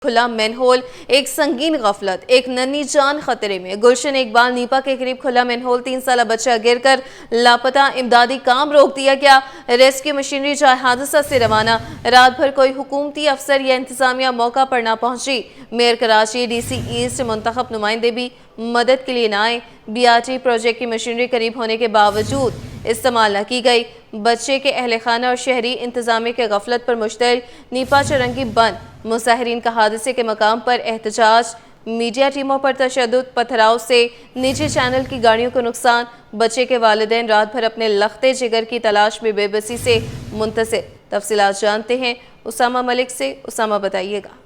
کھلا مین ہول ایک سنگین غفلت، ایک ننھی جان خطرے میں۔ گلشن اقبال نیپا کے قریب کھلا مین ہول 3 سالہ بچہ گر کر لاپتہ، امدادی کام روک دیا گیا۔ ریسکیو مشینری جائے حادثہ سے روانہ۔ رات بھر کوئی حکومتی افسر یا انتظامیہ موقع پر نہ پہنچی۔ Mayor Karachi, D C east منتخب نمائندے بھی مدد کے لیے نہ آئے۔ بی آر ٹی پروجیکٹ کی مشینری قریب ہونے کے باوجود استعمال نہ کی گئی۔ بچے کے اہل خانہ اور شہری انتظامیہ کے غفلت پر مشتعل نیپا چرنگی بند۔ مظاہرین کا حادثے کے مقام پر احتجاج، میڈیا ٹیموں پر تشدد، پتھراؤ سے نجی چینل کی گاڑیوں کو نقصان۔ بچے کے والدین رات بھر اپنے لختے جگر کی تلاش میں بے بسی سے منتظر۔ تفصیلات جانتے ہیں اسامہ ملک سے۔ اسامہ بتائیے گا۔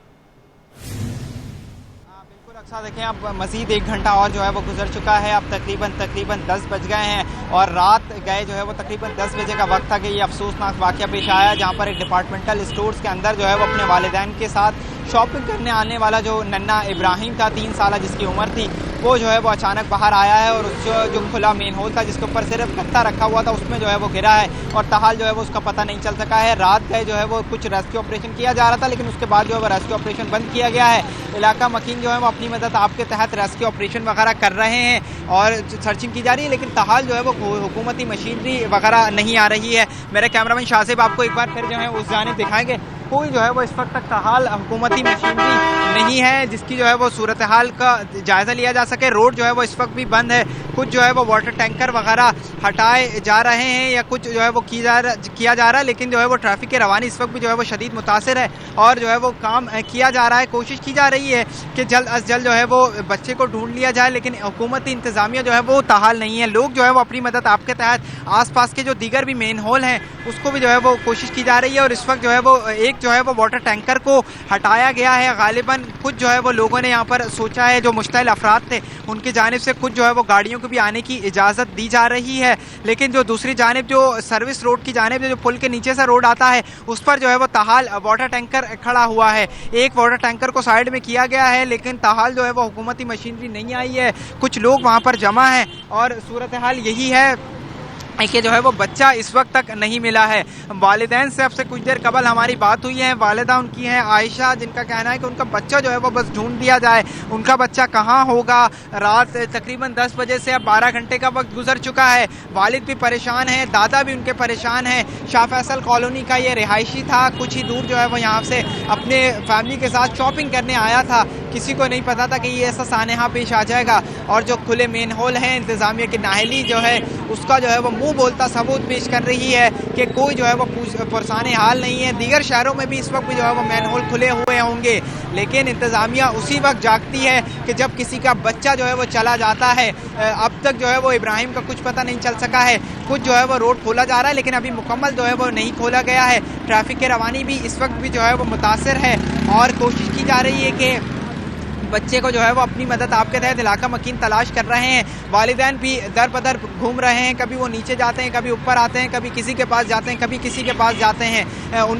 دیکھیں اب مزید 1 گھنٹہ اور جو ہے وہ گزر چکا ہے۔ اب تقریباً 10 بج گئے ہیں اور رات گئے جو ہے وہ تقریباً 10 بجے کا وقت تھا کہ یہ افسوسناک واقعہ پیش آیا، جہاں پر ایک ڈپارٹمنٹل اسٹورز کے اندر جو ہے وہ اپنے والدین کے ساتھ شاپنگ کرنے آنے والا جو ننھا ابراہیم تھا 3 سالہ جس کی عمر تھی، وہ جو ہے وہ اچانک باہر آیا ہے اور اس جو کھلا مین ہول تھا جس کے اوپر صرف گتا رکھا ہوا تھا اس میں جو ہے وہ گرا ہے اور تاحال جو ہے وہ اس کا پتہ نہیں چل سکا ہے۔ رات گئے جو ہے وہ کچھ ریسکیو آپریشن کیا جا رہا تھا، لیکن اس کے بعد جو ہے وہ ریسکیو آپریشن بند کیا گیا ہے۔ علاقہ مکین جو ہے وہ اپنی مدد آپ کے تحت ریسکیو آپریشن وغیرہ کر رہے ہیں اور سرچنگ کی جا رہی ہے، لیکن تاحال جو ہے وہ حکومتی مشینری وغیرہ نہیں آ رہی ہے۔ میرے کیمرامین شاہزیب آپ کو ایک بار پھر جو ہے اس جانب دکھائیں گے۔ کوئی جو ہے وہ اس وقت تک تاحال حکومتی مشینری نہیں ہے جس کی جو ہے وہ صورتحال کا جائزہ لیا جا سکے۔ روڈ جو ہے وہ اس وقت بھی بند ہے، کچھ جو ہے وہ واٹر ٹینکر وغیرہ ہٹائے جا رہے ہیں یا کچھ جو ہے وہ کیا جا رہا ہے، لیکن جو ہے وہ ٹریفک کی روانی اس وقت بھی جو ہے وہ شدید متاثر ہے اور جو ہے وہ کام کیا جا رہا ہے۔ کوشش کی جا رہی ہے کہ جلد از جلد جو ہے وہ بچے کو ڈھونڈ لیا جائے، لیکن حکومتی انتظامیہ جو ہے وہ تاحال نہیں ہے۔ لوگ جو ہے وہ اپنی مدد آپ کے تحت آس پاس کے جو دیگر بھی مین ہول ہیں اس کو بھی جو ہے وہ کوشش کی جا رہی ہے اور اس وقت جو ہے وہ ایک جو ہے وہ واٹر ٹینکر کو ہٹایا گیا ہے۔ غالباً کچھ جو ہے وہ لوگوں نے یہاں پر سوچا ہے، جو مشتعل افراد تھے ان کی جانب سے کچھ جو ہے وہ گاڑیوں کو بھی آنے کی اجازت دی جا رہی ہے، لیکن جو دوسری جانب جو سروس روڈ کی جانب جو پل کے نیچے سے روڈ آتا ہے اس پر جو ہے وہ تاحال واٹر ٹینکر کھڑا ہوا ہے۔ ایک واٹر ٹینکر کو سائیڈ میں کیا گیا ہے، لیکن تاحال جو ہے وہ حکومتی مشینری نہیں آئی ہے۔ کچھ لوگ وہاں پر جمع ہیں اور صورتحال یہی ہے کہ جو ہے وہ بچہ اس وقت تک نہیں ملا ہے۔ والدین سے اب سے کچھ دیر قبل ہماری بات ہوئی ہے، والدہ ان کی ہیں عائشہ، جن کا کہنا ہے کہ ان کا بچہ جو ہے وہ بس ڈھونڈ دیا جائے، ان کا بچہ کہاں ہوگا۔ رات تقریباً 10 بجے سے اب 12 گھنٹے کا وقت گزر چکا ہے۔ والد بھی پریشان ہیں، دادا بھی ان کے پریشان ہیں۔ شاہ فیصل کالونی کا یہ رہائشی تھا، کچھ ہی دور جو ہے وہ یہاں سے اپنے فیملی کے ساتھ شاپنگ کرنے آیا تھا۔ کسی کو نہیں پتا تھا کہ یہ ایسا سانحہ پیش آ جائے گا اور جو کھلے مین ہول ہیں انتظامیہ کی نااہلی جو ہے اس کا جو ہے وہ منہ بولتا ثبوت پیش کر رہی ہے کہ کوئی جو ہے وہ پرسان حال نہیں ہے۔ دیگر شہروں میں بھی اس وقت بھی جو ہے وہ مین ہول کھلے ہوئے ہوں گے، لیکن انتظامیہ اسی وقت جاگتی ہے کہ جب کسی کا بچہ جو ہے وہ چلا جاتا ہے۔ اب تک جو ہے وہ ابراہیم کا کچھ پتہ نہیں چل سکا ہے۔ کچھ جو ہے وہ روڈ کھولا جا رہا ہے لیکن ابھی مکمل جو ہے وہ نہیں کھولا گیا ہے۔ ٹریفک کی روانی بھی اس وقت بھی جو ہے وہ متاثر ہے اور کوشش کی جا رہی ہے کہ بچے کو جو ہے وہ اپنی مدد آپ کے تحت علاقہ مکین تلاش کر رہے ہیں۔ والدین بھی در بدر گھوم رہے ہیں، کبھی وہ نیچے جاتے ہیں، کبھی اوپر آتے ہیں، کبھی کسی کے پاس جاتے ہیں، کبھی کسی کے پاس جاتے ہیں۔ ان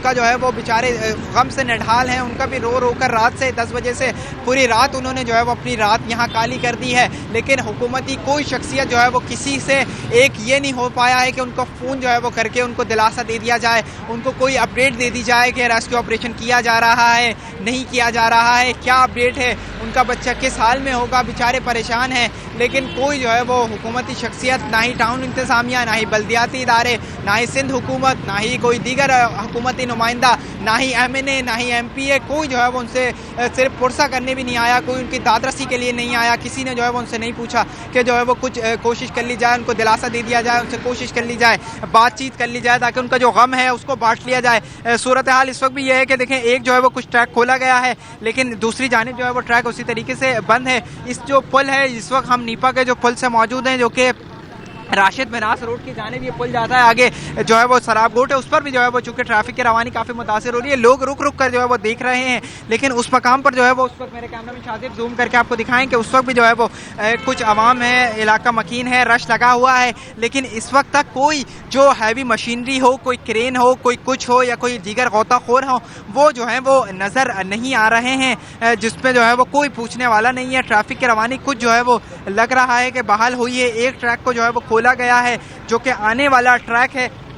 کا جو ہے وہ بیچارے غم سے نڈھال ہیں، ان کا بھی رو رو کر رات سے 10 بجے سے پوری رات انہوں نے جو ہے وہ اپنی رات یہاں کالی کر دی ہے، لیکن حکومتی کوئی شخصیت جو ہے وہ کسی سے ایک یہ نہیں ہو پایا ہے کہ ان کو فون جو ہے وہ کر کے ان کو دلاسا دے دیا جائے، ان کو کوئی اپڈیٹ دے دی جائے کہ ریسکیو آپریشن کیا جا رہا ہے، نہیں کیا جا رہا ہے، کیا اپڈیٹ ہے، ان کا بچہ کس حال میں ہوگا۔ بیچارے پریشان ہیں، لیکن کوئی جو ہے وہ حکومتی شخصیت، نہ ہی ٹاؤن انتظامیہ، نہ ہی بلدیاتی ادارے، نہ ہی سندھ حکومت، نہ ہی کوئی دیگر حکومتی نمائندہ، نہ ہی ایم این اے، نہ ہی ایم پی اے، کوئی جو ہے وہ ان سے صرف پرسہ کرنے بھی نہیں آیا، کوئی ان کی داد رسی کے لیے نہیں آیا۔ کسی نے جو ہے وہ ان سے نہیں پوچھا کہ جو ہے وہ کچھ کوشش کر لی جائے، ان کو دلاسا دے دیا جائے، ان سے کوشش کر لی جائے، بات چیت کر لی جائے تاکہ ان کا جو غم ہے اس کو بانٹ لیا جائے۔ صورتحال اس وقت بھی یہ ہے کہ دیکھیں ایک جو ہے وہ کچھ ٹریک کھولا گیا ہے، لیکن دوسری جانب جو ہے وہ ٹریک اسی طریقے سے بند ہے۔ اس جو پل ہے، اس وقت ہم نیپا کے جو پل سے موجود ہیں، جو کہ راشد مناس روڈ کی جانب یہ پل جاتا ہے، آگے جو ہے وہ سراب گوٹ ہے، اس پر بھی جو ہے وہ چونکہ ٹریفک کی روانی کافی متاثر ہو رہی ہے، لوگ رک رک کر جو ہے وہ دیکھ رہے ہیں، لیکن اس مقام پر جو ہے وہ اس وقت میرے کیمرہ میں شاہزیب زوم کر کے آپ کو دکھائیں کہ اس وقت بھی جو ہے وہ کچھ عوام ہے، علاقہ مکین ہے، رش لگا ہوا ہے، لیکن اس وقت تک کوئی جو ہیوی مشینری ہو، کوئی کرین ہو، کوئی کچھ ہو یا کوئی دیگر غوطہ خور ہو، وہ جو ہے وہ نظر نہیں آ رہے ہیں، جس پہ جو ہے وہ کوئی پوچھنے والا نہیں ہے۔ ٹریفک کی روانی کچھ جو ہے وہ لگ رہا ہے کہ بحال ہوئی ہے۔ ایک ٹریک کو جو ہے وہ کھولا گیا ہے جو کہ آنے والا ٹریک ہے